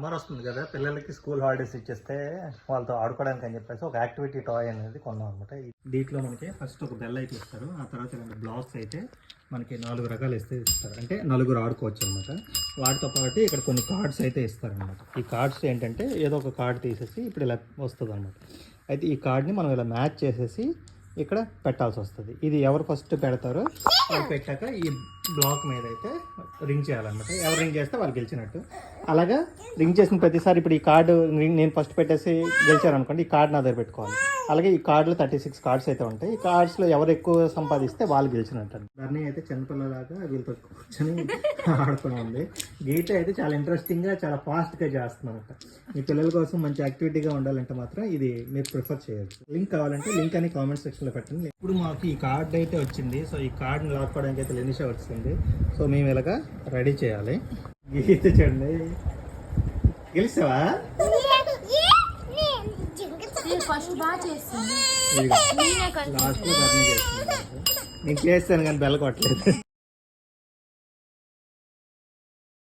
Summer వస్తుంది కదా, పిల్లలకి స్కూల్ హాలిడేస్ ఇచ్చేస్తే వాళ్ళతో ఆడుకోవడానికి అని చెప్పేసి ఒక యాక్టివిటీ టాయ్ అనేది కొన్నాం అనమాట. దీంట్లో మనకి ఫస్ట్ ఒక బెల్ అయితే ఇస్తారు, ఆ తర్వాత 2 బ్లాక్స్ అయితే మనకి 4 రకాలు ఇస్తారు. అంటే 4 ఆడుకోవచ్చు అనమాట. వాటితో పాటు ఇక్కడ కొన్ని కార్డ్స్ అయితే ఇస్తారనమాట. ఈ కార్డ్స్ ఏంటంటే ఏదో ఒక కార్డ్ తీసేసి ఇప్పుడు ఇలా వస్తుంది అనమాట. అయితే ఈ కార్డ్ని మనం ఇలా మ్యాచ్ చేసేసి ఇక్కడ పెట్టాల్సి వస్తుంది. ఇది ఎవరు ఫస్ట్ పెడతారో వాళ్ళు పెట్టాక ఈ బ్లాక్ మీద అయితే రింగ్ చేయాలన్నమాట. ఎవరు రింగ్ చేస్తే వాళ్ళు గెలిచినట్టు. అలాగా రింగ్ చేసిన ప్రతిసారి ఇప్పుడు ఈ కార్డు నేను ఫస్ట్ పెట్టేసి గెలిచాను అనుకోండి, ఈ కార్డు నా దగ్గర పెట్టుకోవాలి. అలాగే ఈ కార్డులో 36 కార్డ్స్ అయితే ఉంటాయి. ఈ కార్డ్స్లో ఎవరు ఎక్కువ సంపాదిస్తే వాళ్ళు గెలిచినట్టు. ధర్ని అయితే చిన్నపిల్లలాగా వీళ్ళతో కూర్చొని ఆడుతూ ఉంది. గీత అయితే చాలా ఇంట్రెస్టింగ్గా చాలా ఫాస్ట్గా చేస్తుందన్నమాట. మీ పిల్లల కోసం మంచి యాక్టివిటీగా ఉండాలంటే మాత్రం ఇది మీరు ప్రిఫర్ చేయొచ్చు. లింక్ కావాలంటే లింక్ అని కామెంట్ సెక్షన్లో పెట్టండి. ఇప్పుడు మాకు ఈ కార్డు అయితే వచ్చింది. సో ఈ కార్డుని లాక్కోవడానికి అయితే లెనిషా వచ్చింది. సో మేము ఇలాగా రెడీ చేయాలి. గీత చూడండి, గెలిచావా? లాస్ట్లో ధర్ని చేస్తుంది. నేను చేస్తాను కానీ బెల్ల కొట్టలేదు.